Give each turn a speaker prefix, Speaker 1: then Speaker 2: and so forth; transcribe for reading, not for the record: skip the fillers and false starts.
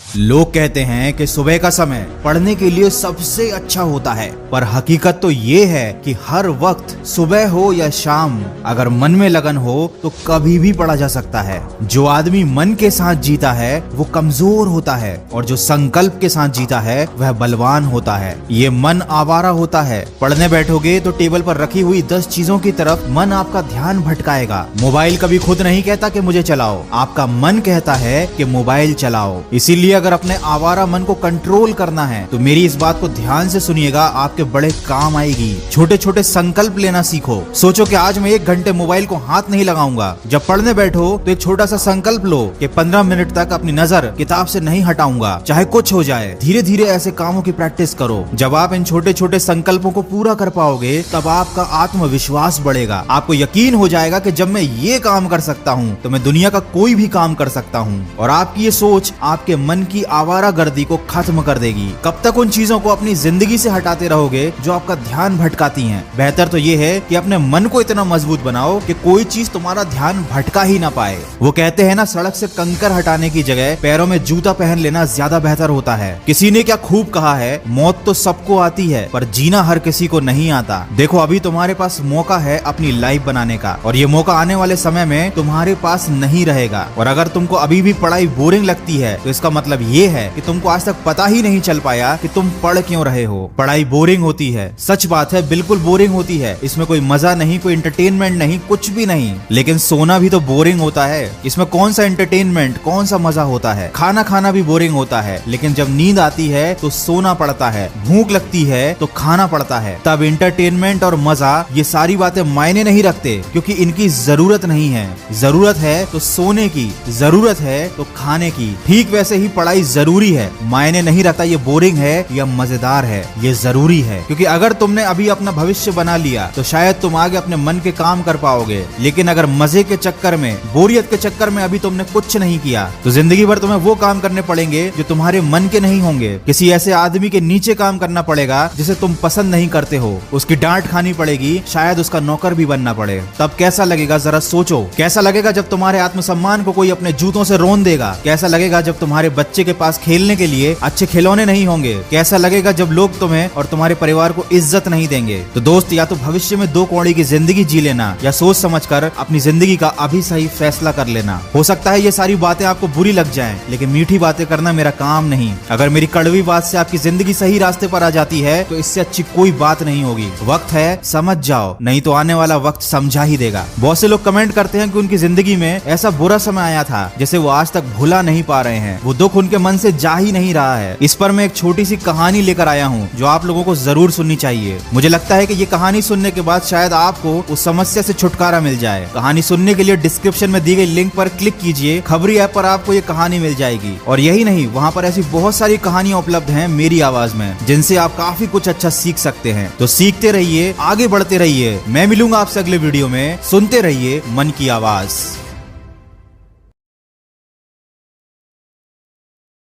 Speaker 1: लोग कहते हैं कि सुबह का समय पढ़ने के लिए सबसे अच्छा होता है, पर हकीकत तो ये है कि हर वक्त सुबह हो या शाम अगर मन में लगन हो तो कभी भी पढ़ा जा सकता है। जो आदमी मन के साथ जीता है वो कमजोर होता है और जो संकल्प के साथ जीता है वह बलवान होता है। ये मन आवारा होता है। पढ़ने बैठोगे तो टेबल पर रखी हुई 10 चीजों की तरफ मन आपका ध्यान भटकाएगा। मोबाइल कभी खुद नहीं कहता कि मुझे चलाओ, आपका मन कहता है कि मोबाइल चलाओ। इसीलिए अगर अपने आवारा मन को कंट्रोल करना है तो मेरी इस बात को ध्यान से सुनिएगा, आपके बड़े काम आएगी। छोटे छोटे संकल्प लेना सीखो। सोचो कि आज मैं 1 घंटे मोबाइल को हाथ नहीं लगाऊंगा। जब पढ़ने बैठो तो एक छोटा सा संकल्प लो कि 15 मिनट तक अपनी नजर किताब से नहीं हटाऊंगा, चाहे कुछ हो जाए। धीरे धीरे ऐसे कामों की प्रैक्टिस करो। जब आप इन छोटे छोटे संकल्पों को पूरा कर पाओगे तब आपका आत्मविश्वास बढ़ेगा। आपको यकीन हो जाएगा कि जब मैं ये काम कर सकता हूँ तो मैं दुनिया का कोई भी काम कर सकता हूँ। और आपकी ये सोच आपके मन की आवारागर्दी को खत्म कर देगी। कब तक उन चीजों को अपनी जिंदगी से हटाते रहोगे जो आपका ध्यान भटकाती हैं? बेहतर तो ये है कि अपने मन को इतना मजबूत बनाओ कि कोई चीज तुम्हारा ध्यान भटका ही ना पाए। वो कहते हैं ना, सड़क से कंकर हटाने की जगह पैरों में जूता पहन लेना ज्यादा बेहतर होता है। किसी ने क्या खूब कहा है, मौत तो सबको आती है पर जीना हर किसी को नहीं आता। देखो अभी तुम्हारे पास मौका है अपनी लाइफ बनाने का, और ये मौका आने वाले समय में तुम्हारे पास नहीं रहेगा। और अगर तुमको अभी भी पढ़ाई बोरिंग लगती है तो इसका मतलब ये है कि तुमको आज तक पता ही नहीं चल पाया कि तुम पढ़ क्यों रहे हो। पढ़ाई बोरिंग होती है, सच बात है, बिल्कुल बोरिंग होती है। इसमें कोई मजा नहीं, कोई एंटरटेनमेंट नहीं, कुछ भी नहीं। लेकिन सोना भी तो बोरिंग होता है। इसमें कौन सा एंटरटेनमेंट, कौन सा मजा होता है? खाना खाना भी बोरिंग होता है, लेकिन जब नींद आती है तो सोना पड़ता है। भूख लगती है तो खाना पड़ता है। तब एंटरटेनमेंट और मजा ये सारी बातें मायने नहीं रखते, क्योंकि इनकी जरूरत नहीं है। जरूरत है तो सोने की, जरूरत है तो खाने की। ठीक वैसे ही पढ़ाई जरूरी है। मायने नहीं रखता ये बोरिंग है या मजेदार है, ये जरूरी है। क्योंकि अगर तुमने अभी अपना भविष्य बना लिया तो शायद तुम आगे अपने मन के काम कर पाओगे। लेकिन अगर मजे के चक्कर में, बोरियत के चक्कर में अभी तुमने कुछ नहीं किया तो जिंदगी भर तुम्हें वो काम करने पड़ेंगे जो तुम्हारे मन के नहीं होंगे। किसी ऐसे आदमी के नीचे काम करना पड़ेगा जिसे तुम पसंद नहीं करते हो। उसकी डांट खानी पड़ेगी, शायद उसका नौकर भी बनना पड़े। तब कैसा लगेगा जरा सोचो। कैसा लगेगा जब तुम्हारे आत्मसम्मान को कोई अपने जूतों से रोन देगा? कैसा लगेगा जब तुम्हारे बच्चे के पास खेलने के लिए अच्छे खिलौने नहीं होंगे? कैसा लगेगा जब लोग तुम्हें और तुम्हारे परिवार को इज्जत नहीं देंगे? तो दोस्त, या तो भविष्य में 2 कौड़ी की जिंदगी जी लेना या सोच समझकर अपनी जिंदगी का अभी सही फैसला कर लेना। हो सकता है ये सारी बातें आपको बुरी लग जाएं, लेकिन मीठी बातें करना मेरा काम नहीं। अगर मेरी कड़वी बात से आपकी जिंदगी सही रास्ते पर आ जाती है तो इससे अच्छी कोई बात नहीं होगी। वक्त है, समझ जाओ, नहीं तो आने वाला वक्त समझा ही देगा। बहुत से लोग कमेंट करते हैं कि उनकी जिंदगी में ऐसा बुरा समय आया था जिसे वो आज तक भुला नहीं पा रहे हैं। वो दुख उनके मन से जा ही नहीं रहा है। इस पर मैं एक छोटी सी कहानी लेकर आया हूँ जो आप लोगों को जरूर सुननी चाहिए। मुझे लगता है कि ये कहानी सुनने के बाद शायद आपको उस समस्या से छुटकारा मिल जाए। कहानी सुनने के लिए डिस्क्रिप्शन में दी गई लिंक पर क्लिक कीजिए। खबरी ऐप पर आपको ये कहानी मिल जाएगी। और यही नहीं, वहाँ पर ऐसी बहुत सारी कहानियां उपलब्ध हैं मेरी आवाज में, जिनसे आप काफी कुछ अच्छा सीख सकते हैं। तो सीखते रहिए, आगे बढ़ते रहिए। मैं मिलूंगा आपसे अगले वीडियो में। सुनते रहिए मन की आवाज।